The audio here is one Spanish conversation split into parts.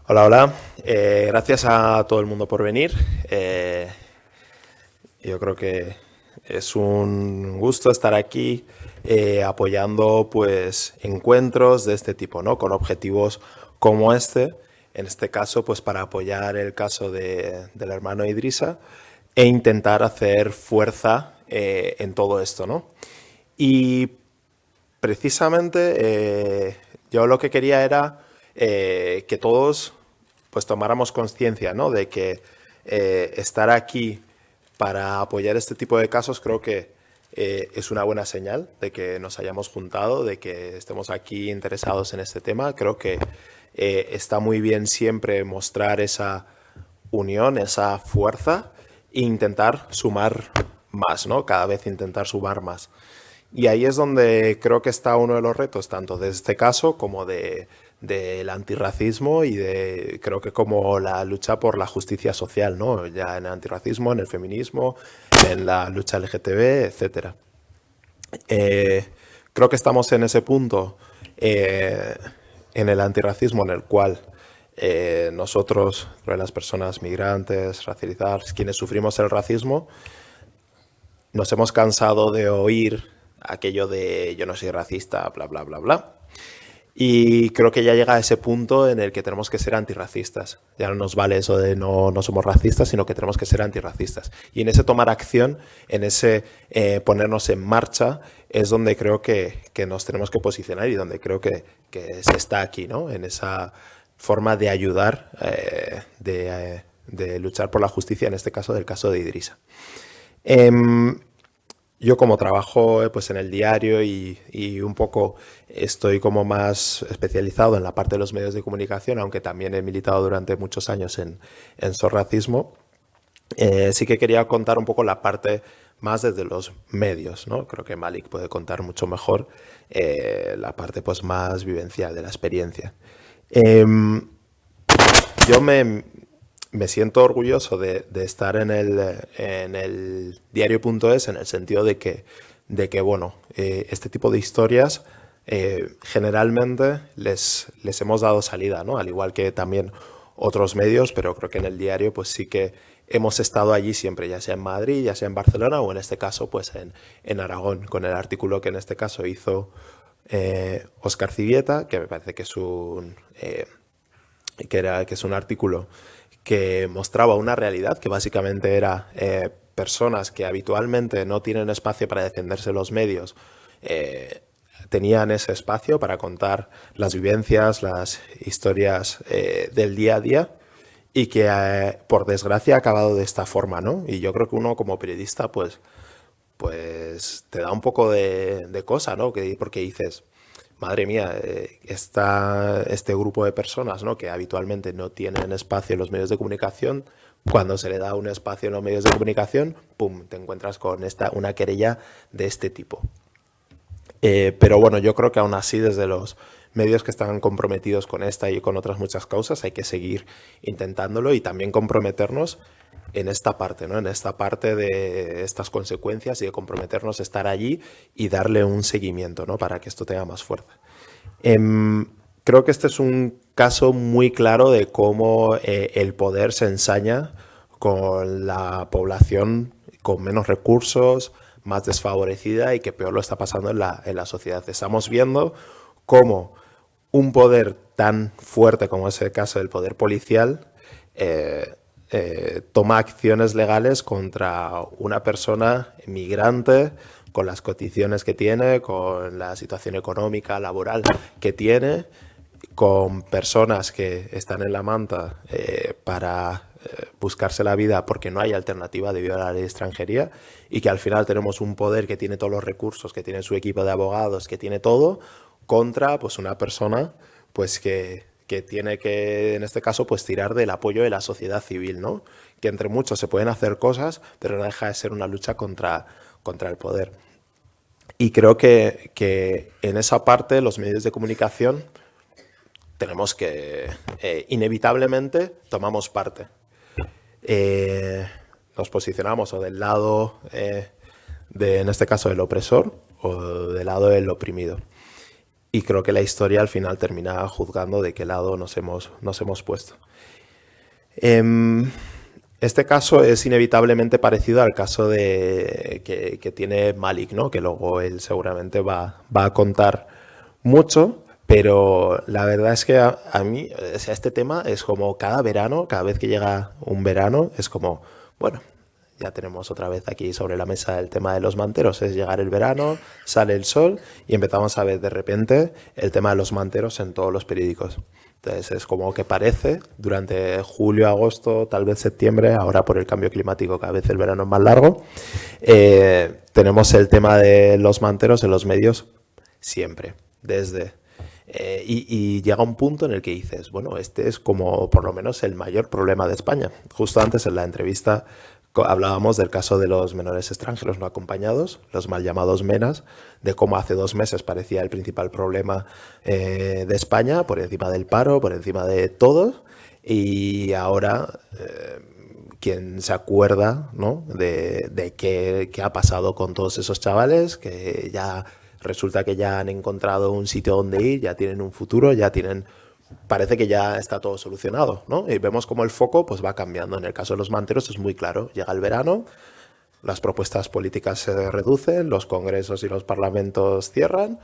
Hola, hola. Gracias a todo el mundo por venir. Yo creo que es un gusto estar aquí apoyando pues encuentros de este tipo, ¿no? Con objetivos como este. En este caso, pues para apoyar el caso del hermano Idrisa e intentar hacer fuerza en todo esto, ¿no? Y precisamente yo lo que quería era que todos pues tomáramos conciencia, ¿no? De que estar aquí para apoyar este tipo de casos creo que es una buena señal de que nos hayamos juntado, de que estemos aquí interesados en este tema. Creo que está muy bien siempre mostrar esa unión, esa fuerza e intentar sumar más, ¿no? Cada vez intentar sumar más. Y ahí es donde creo que está uno de los retos, tanto de este caso como del antirracismo y de, creo que como la lucha por la justicia social, ¿no? Ya en el antirracismo, en el feminismo, en la lucha LGTB, etcétera. Eh, Creo que estamos en ese punto, eh, en el antirracismo, en el cual nosotros, las personas migrantes, racializadas, quienes sufrimos el racismo, nos hemos cansado de oír aquello de yo no soy racista, bla, bla, bla, bla. Y creo que ya llega a ese punto en el que tenemos que ser antirracistas. Ya no nos vale eso de no somos racistas, sino que tenemos que ser antirracistas. Y en ese tomar acción, en ese ponernos en marcha, es donde creo que nos tenemos que posicionar y donde creo que se está aquí, ¿no? En esa forma de ayudar, de luchar por la justicia, en este caso del caso de Idrisa. Yo como trabajo pues en el diario y un poco estoy como más especializado en la parte de los medios de comunicación, aunque también he militado durante muchos años en Sorracismo, sí que quería contar un poco la parte más desde los medios, ¿no? Creo que Malik puede contar mucho mejor la parte pues más vivencial de la experiencia. Em, yo me siento orgulloso de estar en el diario.es en el sentido de que bueno, este tipo de historias generalmente les hemos dado salida, ¿no? Al igual que también otros medios, pero creo que en el diario pues sí que hemos estado allí siempre, ya sea en Madrid, ya sea en Barcelona o en este caso pues en Aragón, con el artículo que en este caso hizo Óscar Civieta, que me parece que es que es un artículo que mostraba una realidad que básicamente era personas que habitualmente no tienen espacio para defenderse los medios, tenían ese espacio para contar las vivencias, las historias del día a día y que por desgracia ha acabado de esta forma, ¿no? Y yo creo que uno como periodista pues te da un poco de cosa, ¿no? Porque dices, madre mía, está este grupo de personas, ¿no? Que habitualmente no tienen espacio en los medios de comunicación. Cuando se le da un espacio en los medios de comunicación, pum, te encuentras con una querella de este tipo. Pero bueno, yo creo que aún así desde los medios que están comprometidos con esta y con otras muchas causas hay que seguir intentándolo y también comprometernos en esta parte, ¿no? En esta parte de estas consecuencias y de comprometernos a estar allí y darle un seguimiento, ¿no? Para que esto tenga más fuerza. Creo que este es un caso muy claro de cómo el poder se ensaña con la población con menos recursos, más desfavorecida y que peor lo está pasando en la sociedad. Estamos viendo cómo un poder tan fuerte como es el caso del poder policial toma acciones legales contra una persona migrante con las condiciones que tiene, con la situación económica, laboral que tiene, con personas que están en la manta para buscarse la vida porque no hay alternativa debido a la ley de extranjería y que al final tenemos un poder que tiene todos los recursos, que tiene su equipo de abogados, que tiene todo, contra pues una persona pues que tiene que, en este caso, pues tirar del apoyo de la sociedad civil, ¿no? Que entre muchos se pueden hacer cosas, pero no deja de ser una lucha contra el poder. Y creo que en esa parte los medios de comunicación tenemos que, inevitablemente, tomamos parte. Nos posicionamos o del lado, en este caso, del opresor o del lado del oprimido. y creo que la historia al final termina juzgando de qué lado nos hemos puesto. Em, este caso es inevitablemente parecido al caso que tiene Malik, ¿no? Que luego él seguramente va a contar mucho, pero la verdad es que a mí, o sea, este tema es como cada verano, cada vez que llega un verano, es como, bueno, ya tenemos otra vez aquí sobre la mesa el tema de los manteros. Es llegar el verano, sale el sol y empezamos a ver de repente el tema de los manteros en todos los periódicos. Entonces es como que parece durante julio, agosto, tal vez septiembre, ahora por el cambio climático cada vez el verano es más largo, tenemos el tema de los manteros en los medios siempre, desde... y llega un punto en el que dices, bueno, este es como por lo menos el mayor problema de España. Justo antes en la entrevista hablábamos del caso de los menores extranjeros no acompañados, los mal llamados MENAs, de cómo hace 2 meses parecía el principal problema de España, por encima del paro, por encima de todo, y ahora quien se acuerda, ¿no? de qué ha pasado con todos esos chavales, que ya resulta que ya han encontrado un sitio donde ir, ya tienen un futuro, ya tienen... Parece que ya está todo solucionado, ¿no? Y vemos como el foco pues va cambiando. En el caso de los manteros es muy claro. Llega el verano, las propuestas políticas se reducen, los congresos y los parlamentos cierran,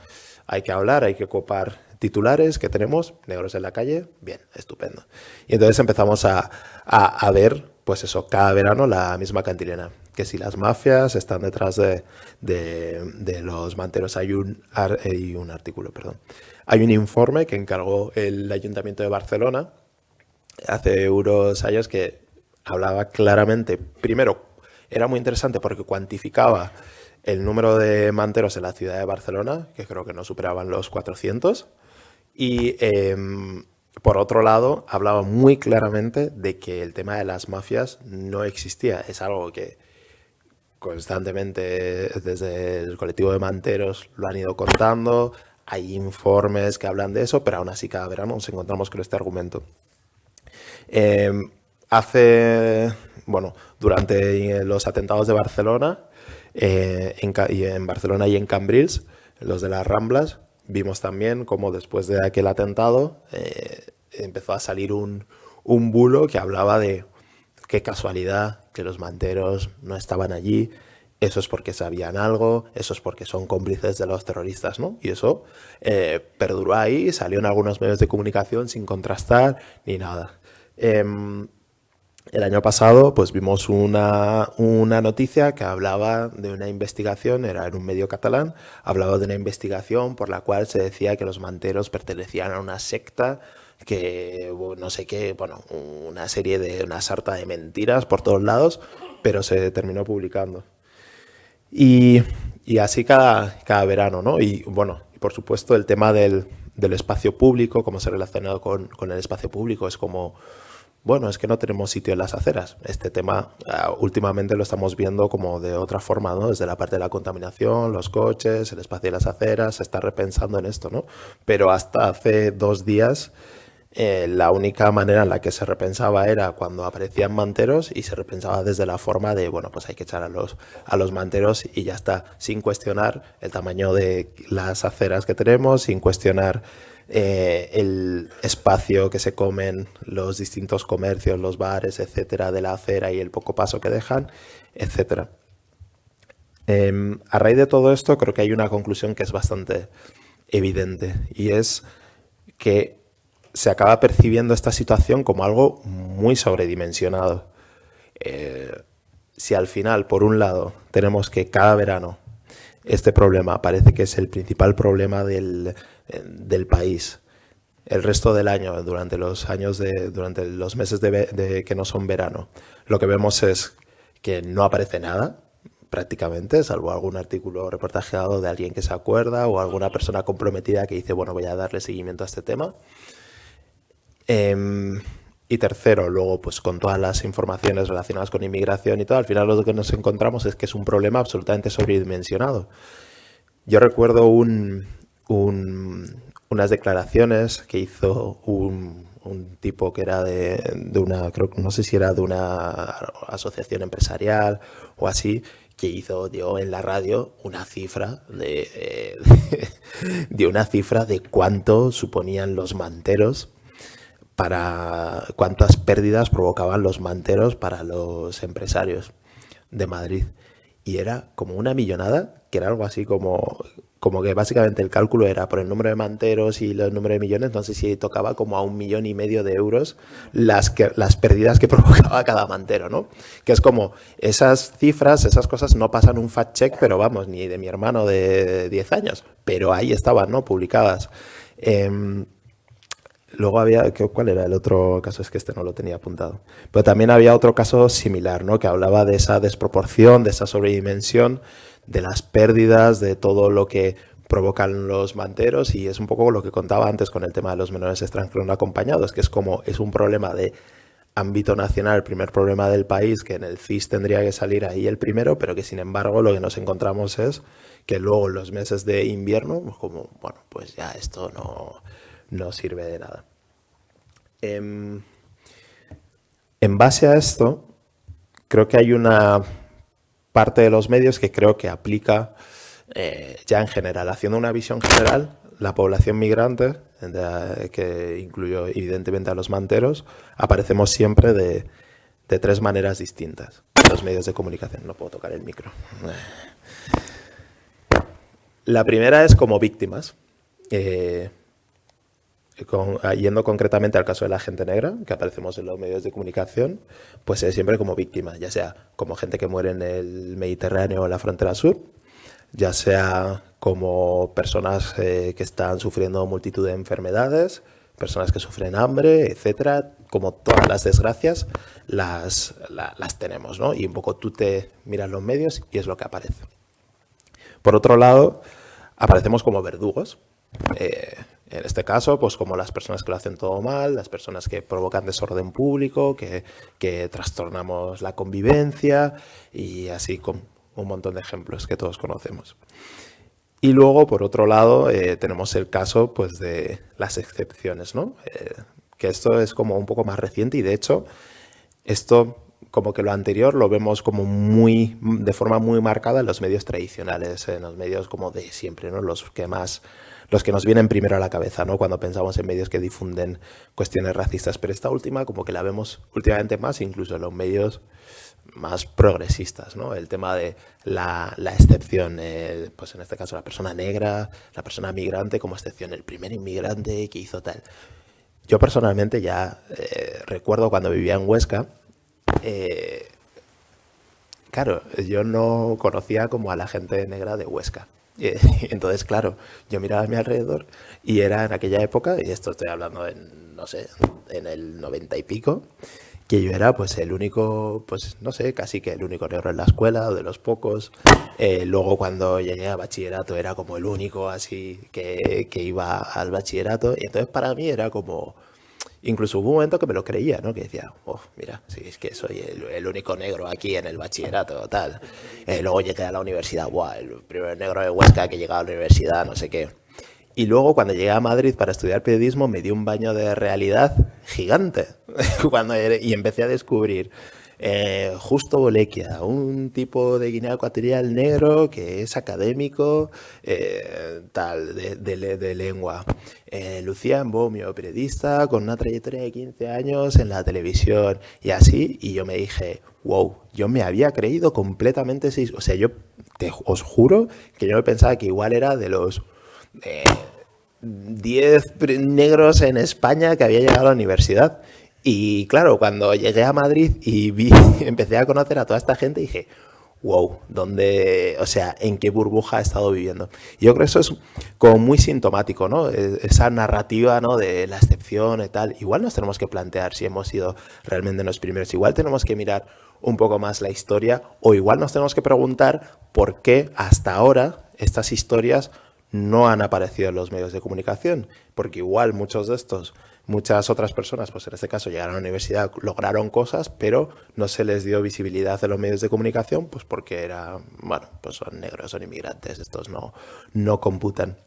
hay que hablar, hay que copar titulares que tenemos, negros en la calle, bien, estupendo. Y entonces empezamos a ver, pues eso, cada verano la misma cantilena. Que si las mafias están detrás de los manteros, hay un artículo, perdón. Hay un informe que encargó el Ayuntamiento de Barcelona hace unos años que hablaba claramente, primero, era muy interesante porque cuantificaba el número de manteros en la ciudad de Barcelona, que creo que no superaban los 400, y por otro lado, hablaba muy claramente de que el tema de las mafias no existía. Es algo que constantemente desde el colectivo de manteros lo han ido contando, hay informes que hablan de eso, pero aún así cada verano nos encontramos con este argumento. Eh, bueno, durante los atentados de Barcelona, y en Barcelona y en Cambrils, los de las Ramblas, vimos también cómo después de aquel atentado empezó a salir un bulo que hablaba de qué casualidad que los manteros no estaban allí, eso es porque sabían algo, eso es porque son cómplices de los terroristas, ¿no? Y eso perduró ahí, salió en algunos medios de comunicación sin contrastar ni nada. El año pasado pues vimos una noticia que hablaba de una investigación, era en un medio catalán, hablaba de una investigación por la cual se decía que los manteros pertenecían a una secta que no sé qué, bueno, una sarta de mentiras por todos lados, pero se terminó publicando. Y, y así cada verano, ¿no? Y bueno, y por supuesto el tema del espacio público, cómo se relaciona con el espacio público, es como, bueno, es que no tenemos sitio en las aceras. Este tema últimamente lo estamos viendo como de otra forma, ¿no? Desde la parte de la contaminación, los coches, el espacio de las aceras, se está repensando en esto, ¿no? Pero hasta hace 2 días la única manera en la que se repensaba era cuando aparecían manteros y se repensaba desde la forma de, bueno, pues hay que echar a los manteros y ya está, sin cuestionar el tamaño de las aceras que tenemos, sin cuestionar el espacio que se comen los distintos comercios, los bares, etcétera, de la acera y el poco paso que dejan, etcétera. A raíz de todo esto creo que hay una conclusión que es bastante evidente y es que se acaba percibiendo esta situación como algo muy sobredimensionado. Si al final, por un lado, tenemos que cada verano este problema parece que es el principal problema del país, el resto del año, durante los meses que no son verano, lo que vemos es que no aparece nada, prácticamente, salvo algún artículo reportajeado de alguien que se acuerda o alguna persona comprometida que dice, bueno, voy a darle seguimiento a este tema. Y tercero, luego, pues con todas las informaciones relacionadas con inmigración y todo, al final lo que nos encontramos es que es un problema absolutamente sobredimensionado. Yo recuerdo unas declaraciones que hizo un tipo que era de una, creo, no sé si era de una asociación empresarial o así, dio en la radio una cifra dio una cifra de cuánto suponían los manteros para cuántas pérdidas provocaban los manteros para los empresarios de Madrid. Y era como una millonada, que era algo así como que básicamente el cálculo era por el número de manteros y el número de millones, no sé si tocaba como a 1,5 millones de euros las pérdidas que provocaba cada mantero, ¿no? Que es como esas cifras, esas cosas no pasan un fact check, pero vamos, ni de mi hermano de 10 años, pero ahí estaban, ¿no? Publicadas. Luego había, ¿cuál era el otro caso? Es que este no lo tenía apuntado. Pero también había otro caso similar, ¿no? Que hablaba de esa desproporción, de esa sobredimensión, de las pérdidas, de todo lo que provocan los manteros, y es un poco lo que contaba antes con el tema de los menores extranjeros no acompañados, que es un problema de ámbito nacional, el primer problema del país, que en el CIS tendría que salir ahí el primero, pero que sin embargo lo que nos encontramos es que luego en los meses de invierno, pues como, bueno, pues ya esto no sirve de nada. En base a esto, creo que hay una parte de los medios que creo que aplica ya en general, haciendo una visión general, la población migrante, que incluyó evidentemente a los manteros, aparecemos siempre de 3 maneras distintas en los medios de comunicación. No puedo tocar el micro. La primera es como víctimas. Yendo concretamente al caso de la gente negra, que aparecemos en los medios de comunicación, pues es siempre como víctima, ya sea como gente que muere en el Mediterráneo o en la frontera sur, ya sea como personas que están sufriendo multitud de enfermedades, personas que sufren hambre, etcétera. Como todas las desgracias las tenemos, ¿no? Y un poco tú te miras los medios y es lo que aparece. Por otro lado, aparecemos como verdugos. En este caso, pues como las personas que lo hacen todo mal, las personas que provocan desorden público, que trastornamos la convivencia, y así con un montón de ejemplos que todos conocemos. Y luego, por otro lado, tenemos el caso pues de las excepciones, ¿no? Que esto es como un poco más reciente, y de hecho esto, como que lo anterior lo vemos como de forma muy marcada en los medios tradicionales, en los medios como de siempre, ¿no? Los que nos vienen primero a la cabeza, ¿no? Cuando pensamos en medios que difunden cuestiones racistas. Pero esta última como que la vemos últimamente más, incluso en los medios más progresistas, ¿no? El tema de la excepción, pues en este caso la persona negra, la persona migrante como excepción, el primer inmigrante que hizo tal. Yo personalmente ya recuerdo cuando vivía en Huesca, claro, yo no conocía como a la gente negra de Huesca. Entonces, claro, yo miraba a mi alrededor y era en aquella época, y esto estoy hablando en, no sé, en el 90 y pico, que yo era pues el único, pues no sé, casi que el único negro en la escuela, o de los pocos. Luego cuando llegué a bachillerato era como el único así que iba al bachillerato, y entonces para mí era como... Incluso hubo un momento que me lo creía, ¿no? Que decía, oh, mira, sí, es que soy el único negro aquí en el bachillerato, tal. Luego llegué a la universidad, guau, el primer negro de Huesca que llegaba a la universidad, no sé qué. Y luego cuando llegué a Madrid para estudiar periodismo me di un baño de realidad gigante. Y empecé a descubrir Justo Bolequia, un tipo de Guinea Ecuatorial negro que es académico, tal, de lengua. Lucía Embomio, periodista con una trayectoria de 15 años en la televisión y así. Y yo me dije, wow, yo me había creído completamente... O sea, os juro que yo me pensaba que igual era de los 10 negros en España que había llegado a la universidad. Y claro, cuando llegué a Madrid y empecé a conocer a toda esta gente, dije, wow, o sea, ¿en qué burbuja he estado viviendo? Y yo creo que eso es como muy sintomático, ¿no? Esa narrativa, ¿no? De la excepción y tal. Igual nos tenemos que plantear si hemos sido realmente los primeros. Igual tenemos que mirar un poco más la historia, o igual nos tenemos que preguntar por qué hasta ahora estas historias no han aparecido en los medios de comunicación. Porque igual muchas otras personas, pues en este caso llegaron a la universidad, lograron cosas, pero no se les dio visibilidad en los medios de comunicación, pues porque pues son negros, son inmigrantes, estos no computan.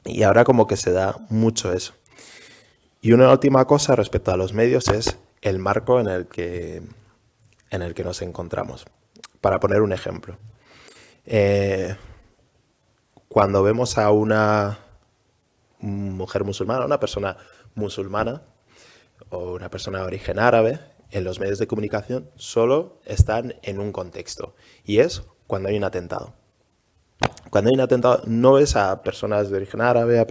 Y ahora como que se da mucho eso. Y una última cosa respecto a los medios es el marco en el que nos encontramos. Para poner un ejemplo, Eh, Cuando vemos a una mujer musulmana, una persona musulmana o una persona de origen árabe, en los medios de comunicación solo están en un contexto, y es cuando hay un atentado. Cuando hay un atentado no ves a personas de origen árabe,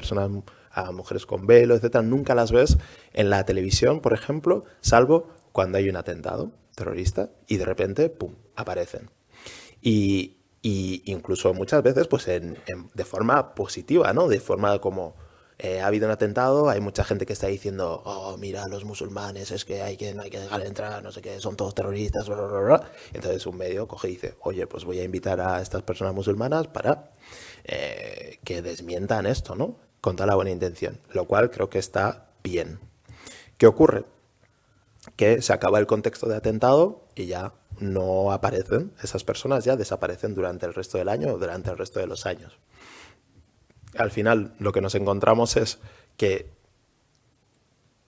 a mujeres con velo, etcétera, nunca las ves en la televisión, por ejemplo, salvo cuando hay un atentado terrorista y de repente, pum, aparecen. Y incluso muchas veces pues de forma positiva, ¿no? De forma como ha habido un atentado, hay mucha gente que está diciendo, oh, mira, los musulmanes, es que no hay que dejar entrar, no sé qué, son todos terroristas, bla, bla, bla, bla. Entonces un medio coge y dice, oye, pues voy a invitar a estas personas musulmanas para que desmientan esto, ¿no? Con toda la buena intención, lo cual creo que está bien. ¿Qué ocurre? Que se acaba el contexto de atentado y ya no aparecen, esas personas ya desaparecen durante el resto del año o durante el resto de los años. Al final lo que nos encontramos es que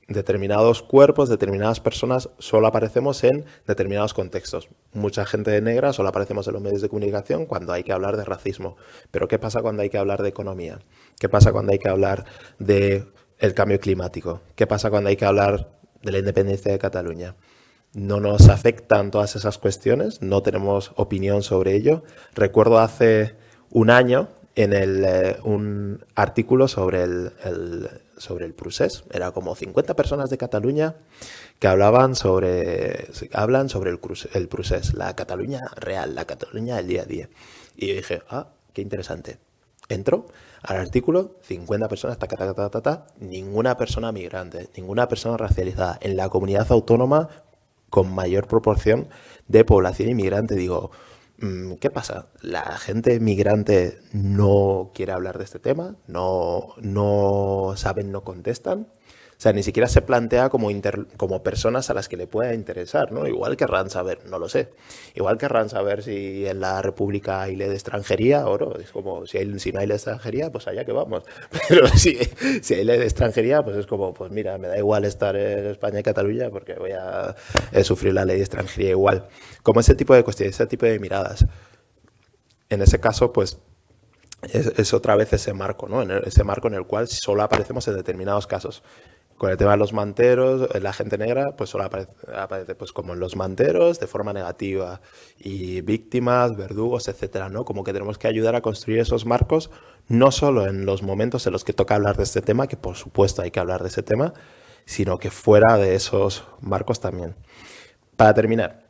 determinados cuerpos, determinadas personas solo aparecemos en determinados contextos. Mucha gente negra solo aparecemos en los medios de comunicación cuando hay que hablar de racismo. Pero ¿qué pasa cuando hay que hablar de economía? ¿Qué pasa cuando hay que hablar de el cambio climático? ¿Qué pasa cuando hay que hablar de la independencia de Cataluña? No nos afectan todas esas cuestiones, no tenemos opinión sobre ello. Recuerdo hace un año un artículo sobre sobre el procés. Era como 50 personas de Cataluña que hablan sobre el procés, la Cataluña real, la Cataluña del día a día. Y yo dije, ah, qué interesante. Entro al artículo, 50 personas, ninguna persona migrante, ninguna persona racializada. En la comunidad autónoma con mayor proporción de población inmigrante. Digo, ¿qué pasa? ¿La gente migrante no quiere hablar de este tema? ¿No saben, no contestan? O sea, ni siquiera se plantea como personas a las que le pueda interesar, ¿no? Igual querrán saber, no lo sé. Igual querrán saber si en la República hay ley de extranjería o no. Es como, si no hay ley de extranjería, pues allá que vamos. Pero si hay ley de extranjería, pues es como, pues mira, me da igual estar en España y Cataluña porque voy a sufrir la ley de extranjería igual. Como ese tipo de cuestiones, ese tipo de miradas. En ese caso, pues es otra vez ese marco, ¿no? Ese marco en el cual solo aparecemos en determinados casos. Con el tema de los manteros, la gente negra, pues solo aparece pues como en los manteros, de forma negativa. Y víctimas, verdugos, etcétera, ¿no? Como que tenemos que ayudar a construir esos marcos, no solo en los momentos en los que toca hablar de este tema, que por supuesto hay que hablar de ese tema, sino que fuera de esos marcos también. Para terminar,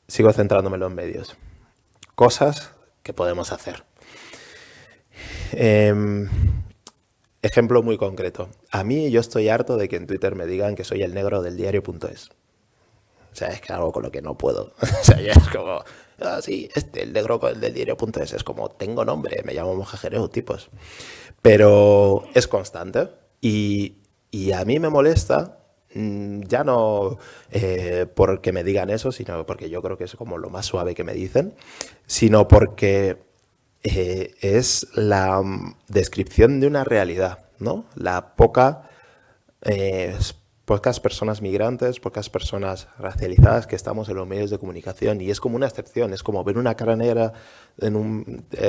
sigo centrándome en los medios. Cosas que podemos hacer. Ejemplo muy concreto. A mí yo estoy harto de que en Twitter me digan que soy el negro del diario.es. O sea, es que algo con lo que no puedo. O sea, ya es como, ah, sí, el negro del diario.es. Es como, tengo nombre, me llamo Mojajereo, tipos. Pero es constante. Y a mí me molesta, ya no porque me digan eso, sino porque yo creo que es como lo más suave que me dicen, sino porque es la descripción de una realidad, ¿no? Pocas personas migrantes, pocas personas racializadas que estamos en los medios de comunicación, y es como una excepción, es como ver una cara negra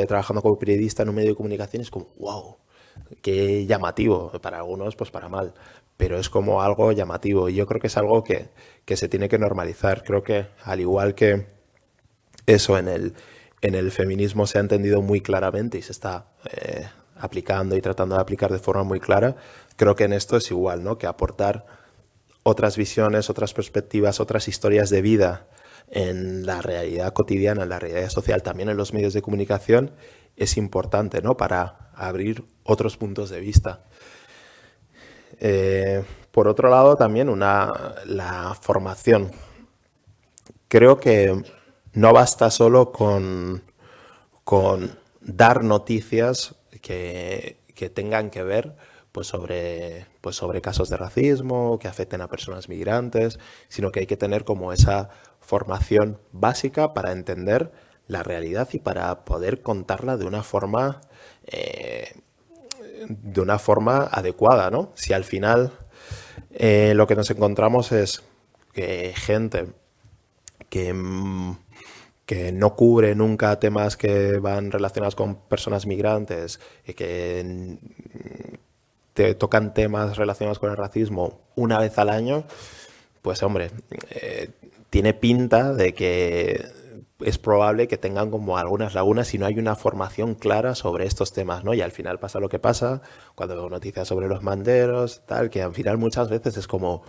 trabajando como periodista en un medio de comunicación, es como, wow, qué llamativo, para algunos pues para mal, pero es como algo llamativo, y yo creo que es algo que se tiene que normalizar. Creo que al igual que eso en el feminismo se ha entendido muy claramente y se está aplicando y tratando de aplicar de forma muy clara, creo que en esto es igual, ¿no? Que aportar otras visiones, otras perspectivas, otras historias de vida en la realidad cotidiana, en la realidad social, también en los medios de comunicación, es importante, ¿no? Para abrir otros puntos de vista. Por otro lado, también la formación. Creo que no basta solo con dar noticias que tengan que ver pues sobre casos de racismo, que afecten a personas migrantes, sino que hay que tener como esa formación básica para entender la realidad y para poder contarla de una forma adecuada, ¿no? Si al final lo que nos encontramos es que gente que que no cubre nunca temas que van relacionados con personas migrantes y que te tocan temas relacionados con el racismo una vez al año, pues hombre, tiene pinta de que es probable que tengan como algunas lagunas si no hay una formación clara sobre estos temas, ¿no? Y al final pasa lo que pasa cuando veo noticias sobre los manderos, tal, que al final muchas veces es como,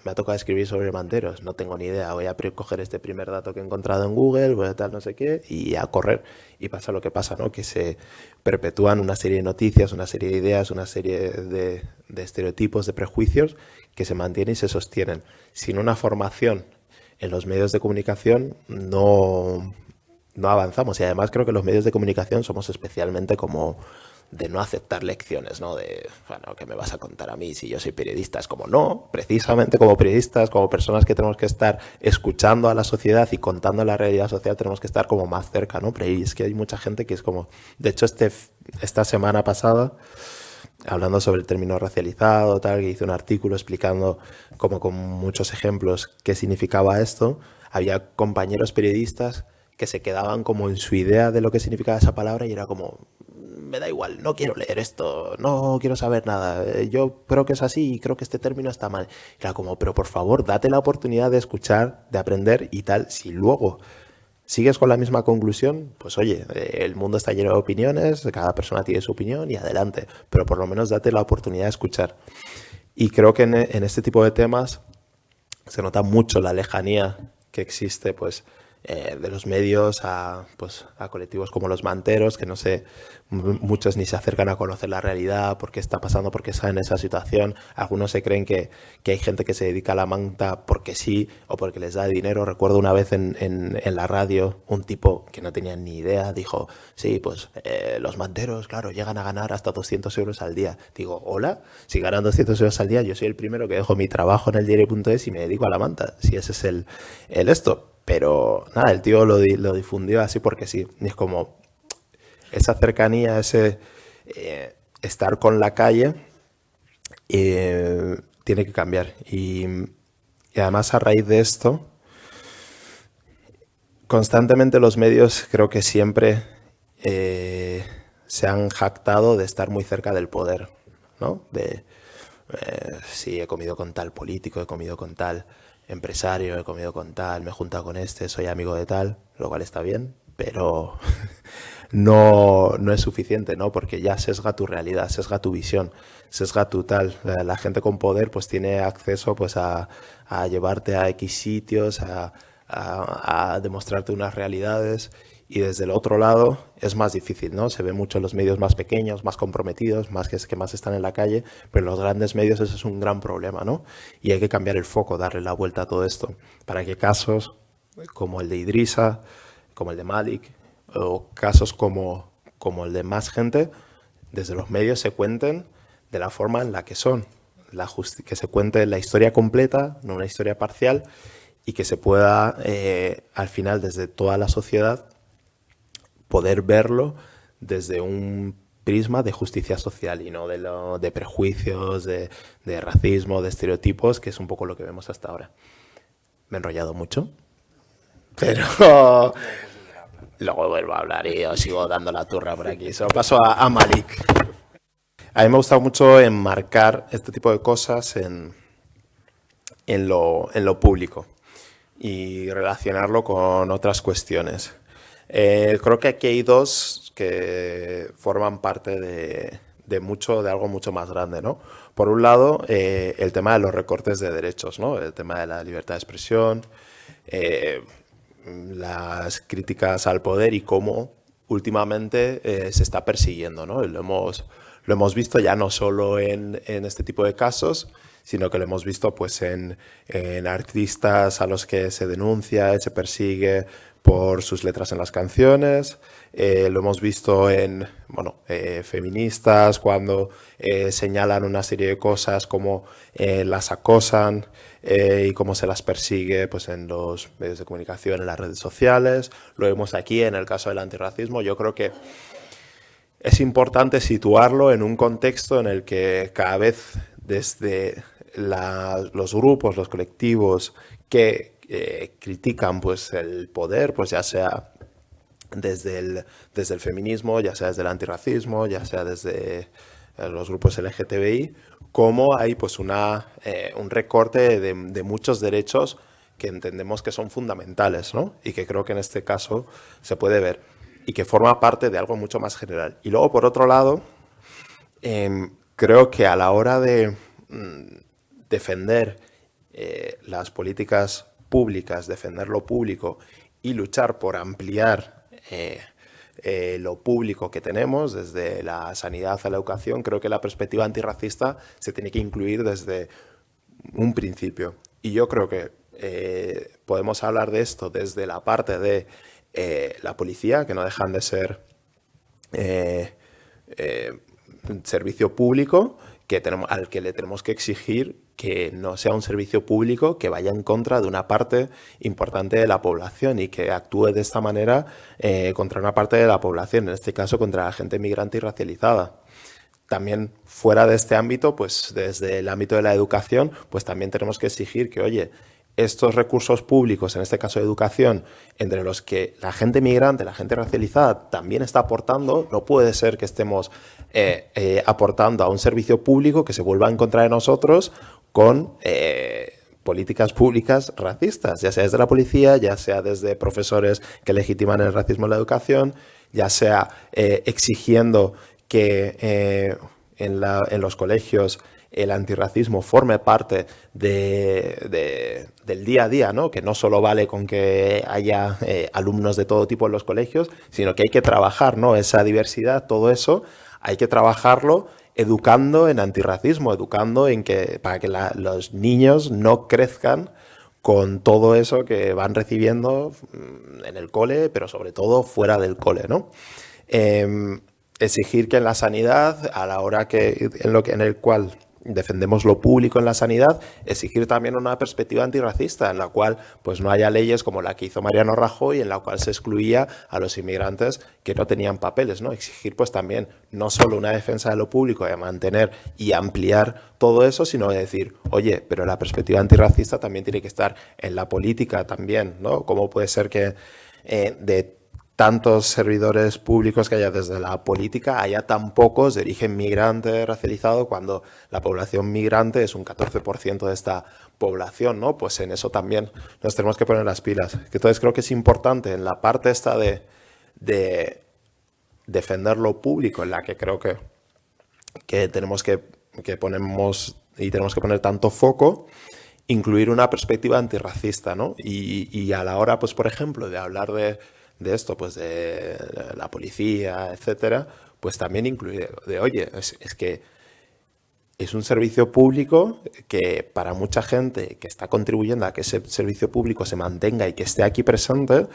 me ha tocado escribir sobre manderos, no tengo ni idea, voy a coger este primer dato que he encontrado en Google, voy a tal, no sé qué, y a correr. Y pasa lo que pasa, ¿no? Que se perpetúan una serie de noticias, una serie de ideas, una serie de estereotipos, de prejuicios que se mantienen y se sostienen. Sin una formación en los medios de comunicación no avanzamos. Y además creo que los medios de comunicación somos especialmente como de no aceptar lecciones, ¿no? De, bueno, ¿qué me vas a contar a mí si yo soy periodista? Es como, no, precisamente como periodistas, como personas que tenemos que estar escuchando a la sociedad y contando la realidad social, tenemos que estar como más cerca, ¿no? Pero es que hay mucha gente que es como... De hecho, esta semana pasada, hablando sobre el término racializado, tal, que hice un artículo explicando como con muchos ejemplos qué significaba esto, había compañeros periodistas que se quedaban como en su idea de lo que significaba esa palabra y era como, me da igual, no quiero leer esto, no quiero saber nada, yo creo que es así y creo que este término está mal. Era como, pero por favor, date la oportunidad de escuchar, de aprender y tal, si luego sigues con la misma conclusión, pues oye, el mundo está lleno de opiniones, cada persona tiene su opinión y adelante, pero por lo menos date la oportunidad de escuchar. Y creo que en este tipo de temas se nota mucho la lejanía que existe, pues, de los medios pues, a colectivos como los manteros, que no sé, muchos ni se acercan a conocer la realidad, por qué está pasando, por qué está en esa situación. Algunos se creen que hay gente que se dedica a la manta porque sí o porque les da dinero. Recuerdo una vez en la radio un tipo que no tenía ni idea dijo, sí, pues los manteros, claro, llegan a ganar hasta 200 euros al día. Digo, hola, si ganan 200 euros al día, yo soy el primero que dejo mi trabajo en el diario.es y me dedico a la manta, si ese es el esto. Pero nada, el tío lo difundió así porque sí. Y es como esa cercanía, ese estar con la calle, tiene que cambiar. Y además a raíz de esto, constantemente los medios creo que siempre se han jactado de estar muy cerca del poder, ¿no? De, sí, he comido con tal político, he comido con tal empresario, he comido con tal, me he juntado con este, soy amigo de tal, lo cual está bien, pero no es suficiente, ¿no? Porque ya sesga tu realidad, sesga tu visión, sesga tu tal. La gente con poder pues tiene acceso pues a llevarte a X sitios, a demostrarte unas realidades y desde el otro lado es más difícil, ¿no? Se ve mucho en los medios más pequeños, más comprometidos, más que más están en la calle, pero en los grandes medios eso es un gran problema, ¿no? Y hay que cambiar el foco, darle la vuelta a todo esto, para que casos como el de Idrissa, como el de Malik, o casos como el de más gente, desde los medios se cuenten de la forma en la que son, que se cuente la historia completa, no una historia parcial, y que se pueda, al final, desde toda la sociedad, poder verlo desde un prisma de justicia social y no de prejuicios, de racismo, de estereotipos, que es un poco lo que vemos hasta ahora. Me he enrollado mucho, pero luego vuelvo a hablar y os sigo dando la turra por aquí. Se lo paso a Malik. A mí me ha gustado mucho enmarcar este tipo de cosas en lo público y relacionarlo con otras cuestiones. Creo que aquí hay dos que forman parte de algo mucho más grande, ¿no? Por un lado, el tema de los recortes de derechos, ¿no? El tema de la libertad de expresión, las críticas al poder y cómo últimamente se está persiguiendo, ¿no? Lo hemos visto ya no solo en este tipo de casos, sino que lo hemos visto pues en artistas a los que se denuncia, se persigue por sus letras en las canciones, lo hemos visto en feministas cuando señalan una serie de cosas como las acosan y cómo se las persigue pues en los medios de comunicación, en las redes sociales, lo vemos aquí en el caso del antirracismo. Yo creo que es importante situarlo en un contexto en el que cada vez desde los grupos, los colectivos que critican pues el poder, pues ya sea desde el feminismo, ya sea desde el antirracismo, ya sea desde los grupos LGTBI, como hay pues un recorte de muchos derechos que entendemos que son fundamentales, ¿no? Y que creo que en este caso se puede ver y que forma parte de algo mucho más general. Y luego, por otro lado, creo que a la hora de defender las políticas públicas, defender lo público y luchar por ampliar lo público que tenemos, desde la sanidad a la educación, creo que la perspectiva antirracista se tiene que incluir desde un principio. Y yo creo que podemos hablar de esto desde la parte de la policía, que no dejan de ser un servicio público al que le tenemos que exigir que no sea un servicio público que vaya en contra de una parte importante de la población y que actúe de esta manera contra una parte de la población, en este caso contra la gente migrante y racializada. También fuera de este ámbito, pues desde el ámbito de la educación, pues también tenemos que exigir que, oye, estos recursos públicos, en este caso de educación, entre los que la gente migrante, la gente racializada también está aportando, no puede ser que estemos aportando a un servicio público que se vuelva en contra de nosotros con políticas públicas racistas, ya sea desde la policía, ya sea desde profesores que legitiman el racismo en la educación, ya sea exigiendo que en los colegios el antirracismo forme parte del día a día, ¿no? Que no solo vale con que haya alumnos de todo tipo en los colegios, sino que hay que trabajar, ¿no? Esa diversidad, todo eso, hay que trabajarlo educando en antirracismo, educando en para que los niños no crezcan con todo eso que van recibiendo en el cole, pero sobre todo fuera del cole, ¿no? Exigir que en la sanidad, a la hora en el cual defendemos lo público en la sanidad, exigir también una perspectiva antirracista en la cual pues no haya leyes como la que hizo Mariano Rajoy, en la cual se excluía a los inmigrantes que no tenían papeles, ¿no? Exigir pues también no solo una defensa de lo público, de mantener y ampliar todo eso, sino de decir, oye, pero la perspectiva antirracista también tiene que estar en la política también, ¿no? ¿Cómo puede ser que de tantos servidores públicos que haya desde la política, haya tan pocos de origen migrante racializado cuando la población migrante es un 14% de esta población, ¿no? Pues en eso también nos tenemos que poner las pilas. Entonces creo que es importante en la parte esta de defender lo público, en la que creo que tenemos que ponemos y tenemos que poner tanto foco, incluir una perspectiva antirracista, ¿no? Y a la hora, pues por ejemplo, de hablar de esto, pues de la policía, etcétera, pues también incluye oye, es que es un servicio público que para mucha gente que está contribuyendo a que ese servicio público se mantenga y que esté aquí presente,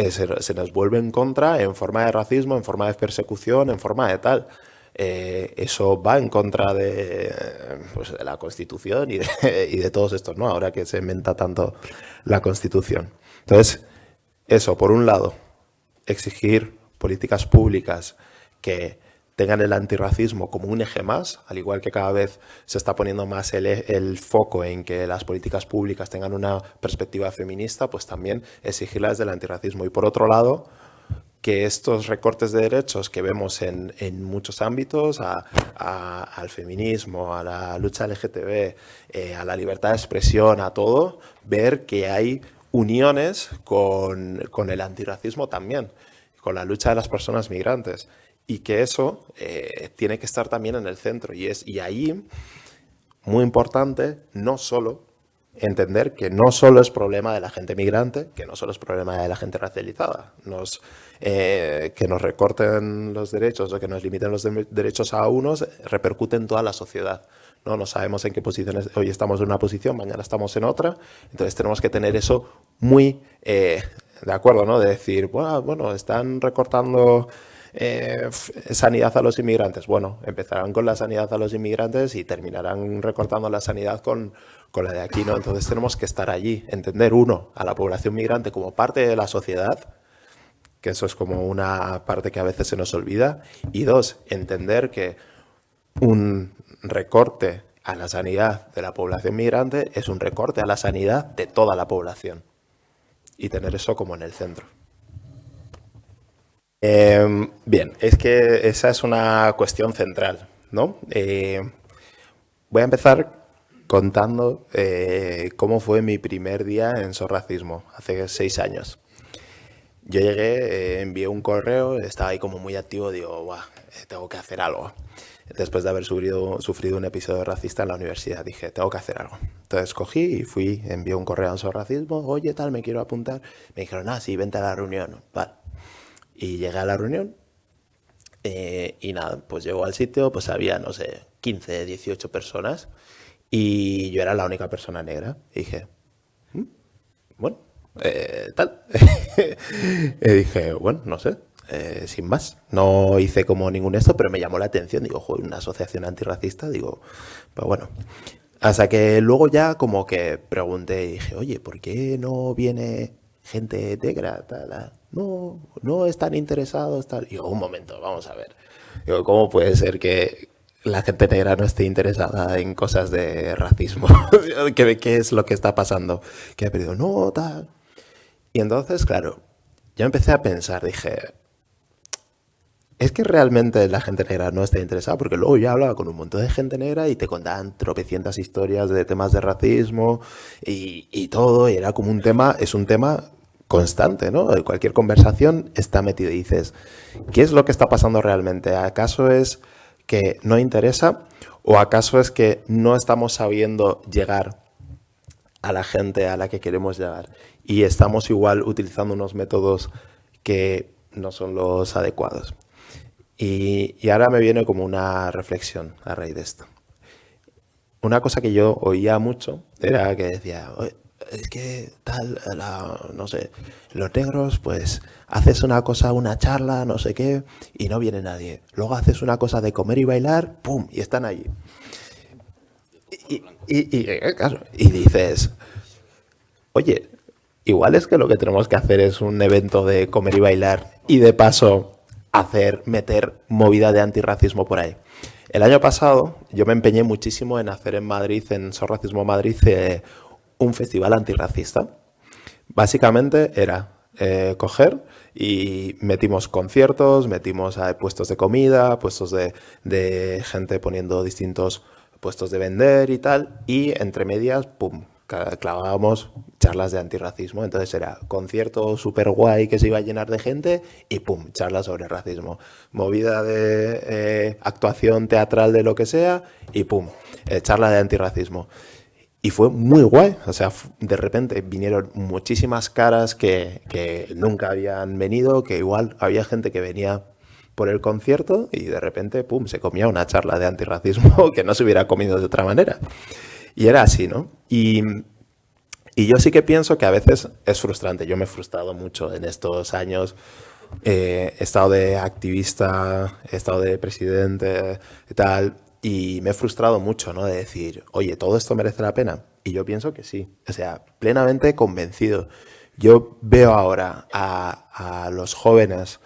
se nos vuelve en contra en forma de racismo, en forma de persecución, en forma de tal. Eso va en contra pues, de la Constitución y de todos estos, ¿no? Ahora que se inventa tanto la Constitución. Entonces, eso, por un lado, exigir políticas públicas que tengan el antirracismo como un eje más, al igual que cada vez se está poniendo más el foco en que las políticas públicas tengan una perspectiva feminista, pues también exigirlas del antirracismo. Y por otro lado, que estos recortes de derechos que vemos en muchos ámbitos, al feminismo, a la lucha LGTB, a la libertad de expresión, a todo, ver que hay uniones con el antirracismo también, con la lucha de las personas migrantes, y que eso tiene que estar también en el centro. Y ahí, muy importante, no solo entender que no solo es problema de la gente migrante, que no solo es problema de la gente racializada, que nos recorten los derechos o que nos limiten los derechos a unos, repercute en toda la sociedad. No sabemos en qué posiciones, hoy estamos en una posición, mañana estamos en otra, entonces tenemos que tener eso muy de acuerdo, ¿no? De decir, bueno, están recortando sanidad a los inmigrantes. Bueno, empezarán con la sanidad a los inmigrantes y terminarán recortando la sanidad con la de aquí, ¿no? Entonces tenemos que estar allí, entender, uno, a la población migrante como parte de la sociedad, que eso es como una parte que a veces se nos olvida, y dos, entender que un recorte a la sanidad de la población migrante es un recorte a la sanidad de toda la población. Y tener eso como en el centro. Bien, es que esa es una cuestión central, ¿no? Voy a empezar contando cómo fue mi primer día en Sorracismo, hace 6 años. Yo llegué, envié un correo, estaba ahí como muy activo, digo, "Buah, tengo que hacer algo". Después de haber sufrido un episodio racista en la universidad, dije, tengo que hacer algo. Entonces cogí y fui, envié un correo a Sorracismo, oye, tal, me quiero apuntar. Me dijeron, sí, vente a la reunión. Vale. Y llegué a la reunión y nada, pues llegó al sitio, pues había, no sé, 15, 18 personas y yo era la única persona negra. Y dije, bueno, tal. Y dije, bueno, no sé, sin más. No hice como ningún esto, pero me llamó la atención. Digo, joder, una asociación antirracista. Digo, pues bueno. Hasta que luego ya como que pregunté y dije, oye, ¿por qué no viene gente negra? Tal, no, no están interesados, tal. Y digo, un momento, vamos a ver. Digo, ¿cómo puede ser que la gente negra no esté interesada en cosas de racismo? ¿Qué es lo que está pasando? Que ha perdido, no, tal. Y entonces, claro, yo empecé a pensar, dije, es que realmente la gente negra no está interesada, porque luego yo hablaba con un montón de gente negra y te contaban tropecientas historias de temas de racismo y todo, y era como un tema, es un tema constante, ¿no? En cualquier conversación está metido y dices, ¿qué es lo que está pasando realmente? ¿Acaso es que no interesa o acaso es que no estamos sabiendo llegar a la gente a la que queremos llegar y estamos igual utilizando unos métodos que no son los adecuados? Y ahora me viene como una reflexión a raíz de esto. Una cosa que yo oía mucho era que decía, "Oye, es que tal, no sé, los negros, pues haces una cosa, una charla, no sé qué, y no viene nadie. Luego haces una cosa de comer y bailar, ¡pum! Y están allí. Claro, y dices, oye, igual es que lo que tenemos que hacer es un evento de comer y bailar y de paso meter movida de antirracismo por ahí. El año pasado yo me empeñé muchísimo en hacer en Madrid, en Sorracismo Madrid, un festival antirracista. Básicamente era coger y metimos conciertos, metimos puestos de comida, puestos de gente poniendo distintos puestos de vender y tal, y entre medias, pum, clavábamos charlas de antirracismo. Entonces era concierto súper guay que se iba a llenar de gente y pum, charlas sobre racismo. Movida de actuación teatral de lo que sea y pum, charla de antirracismo. Y fue muy guay, o sea, de repente vinieron muchísimas caras que nunca habían venido, que igual había gente que venía por el concierto y de repente, pum, se comía una charla de antirracismo que no se hubiera comido de otra manera. Y era así, ¿no? Y yo sí que pienso que a veces es frustrante. Yo me he frustrado mucho en estos años. He estado de activista, he estado de presidente y tal. Y me he frustrado mucho, ¿no? De decir, oye, ¿todo esto merece la pena? Y yo pienso que sí. O sea, plenamente convencido. Yo veo ahora a los jóvenes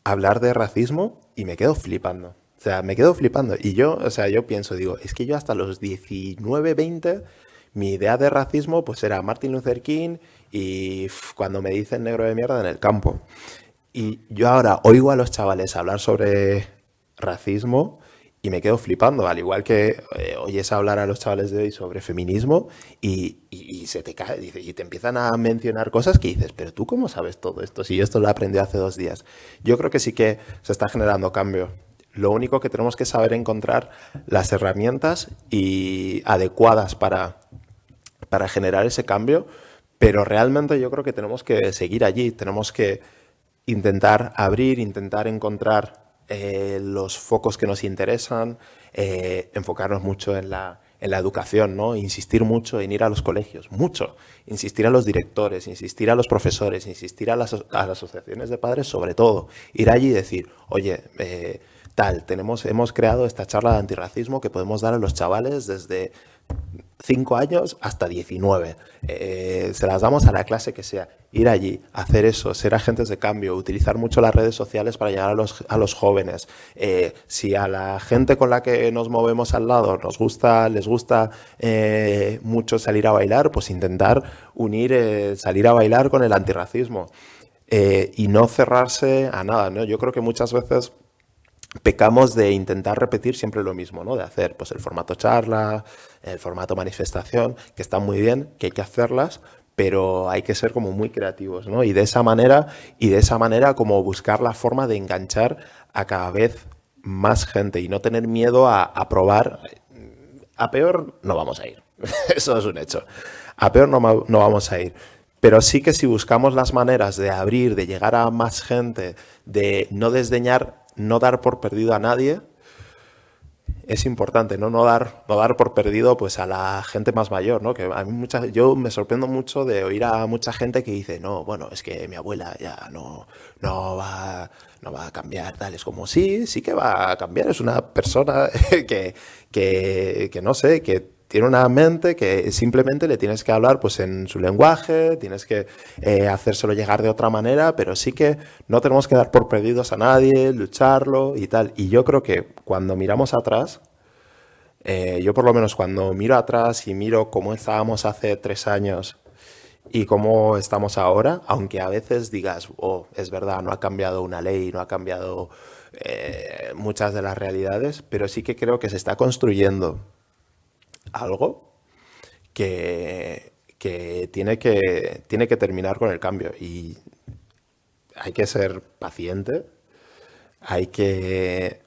hablar de racismo y me quedo flipando. O sea, me quedo flipando. Y yo, o sea, yo pienso, digo, es que yo hasta los 19, 20, mi idea de racismo pues era Martin Luther King y cuando me dicen negro de mierda en el campo. Y yo ahora oigo a los chavales hablar sobre racismo y me quedo flipando, al igual que oyes hablar a los chavales de hoy sobre feminismo y se te cae y te empiezan a mencionar cosas que dices, pero tú cómo sabes todo esto si yo esto lo aprendí hace 2 días. Yo creo que sí que se está generando cambio. Lo único que tenemos que saber encontrar las herramientas adecuadas para generar ese cambio, pero realmente yo creo que tenemos que seguir allí, tenemos que intentar abrir, intentar encontrar los focos que nos interesan, enfocarnos mucho en la educación, ¿no? Insistir mucho en ir a los colegios, mucho. Insistir a los directores, insistir a los profesores, insistir a las asociaciones de padres, sobre todo. Ir allí y decir, oye, hemos creado esta charla de antirracismo que podemos dar a los chavales desde 5 años hasta 19. Se las damos a la clase que sea. Ir allí, hacer eso, ser agentes de cambio, utilizar mucho las redes sociales para llegar a los jóvenes. Si a la gente con la que nos movemos al lado les gusta mucho salir a bailar, pues intentar unir salir a bailar con el antirracismo. Y no cerrarse a nada, ¿no? Yo creo que muchas veces pecamos de intentar repetir siempre lo mismo, ¿no? De hacer pues el formato charla, el formato manifestación, que están muy bien, que hay que hacerlas, pero hay que ser como muy creativos, ¿no? Y de esa manera como buscar la forma de enganchar a cada vez más gente y no tener miedo a probar. A peor no vamos a ir. Eso es un hecho. A peor no vamos a ir. Pero sí que si buscamos las maneras de abrir, de llegar a más gente, de no desdeñar, no dar por perdido a nadie, es importante, ¿no? No dar por perdido pues a la gente más mayor, ¿no? Que a mí yo me sorprendo mucho de oír a mucha gente que dice, no, bueno, es que mi abuela ya no va a cambiar, tal. Es como, sí que va a cambiar, es una persona que no sé, que tiene una mente que simplemente le tienes que hablar pues en su lenguaje, tienes que hacérselo llegar de otra manera, pero sí que no tenemos que dar por perdidos a nadie, lucharlo y tal. Y yo creo que cuando miramos atrás, yo por lo menos cuando miro atrás y miro cómo estábamos hace 3 años y cómo estamos ahora, aunque a veces digas, oh, es verdad, no ha cambiado una ley, no ha cambiado muchas de las realidades, pero sí que creo que se está construyendo algo que tiene que terminar con el cambio. Y hay que ser paciente, hay que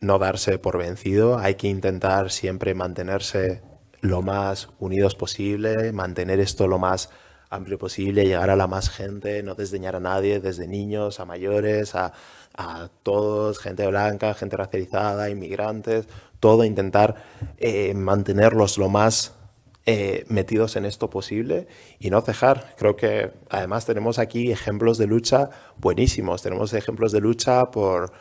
no darse por vencido, hay que intentar siempre mantenerse lo más unidos posible, mantener esto lo más amplio posible, llegar a la más gente, no desdeñar a nadie, desde niños a mayores, a todos, gente blanca, gente racializada, inmigrantes, todo intentar mantenerlos lo más metidos en esto posible y no cejar. Creo que además tenemos aquí ejemplos de lucha buenísimos. Tenemos ejemplos de lucha por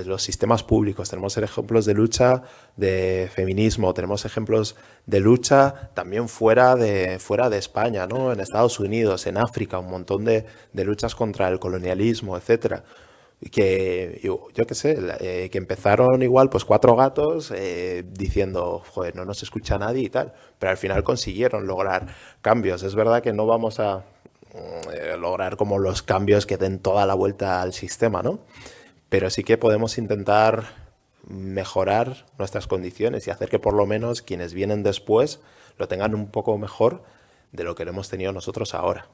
los sistemas públicos, tenemos ejemplos de lucha de feminismo, tenemos ejemplos de lucha también fuera de España, ¿no? En Estados Unidos, en África, un montón de luchas contra el colonialismo, etcétera. Que yo qué sé, que empezaron igual pues 4 gatos diciendo, joder, no nos escucha nadie y tal, pero al final consiguieron lograr cambios. Es verdad que no vamos a lograr como los cambios que den toda la vuelta al sistema, ¿no? Pero sí que podemos intentar mejorar nuestras condiciones y hacer que por lo menos quienes vienen después lo tengan un poco mejor de lo que lo hemos tenido nosotros ahora.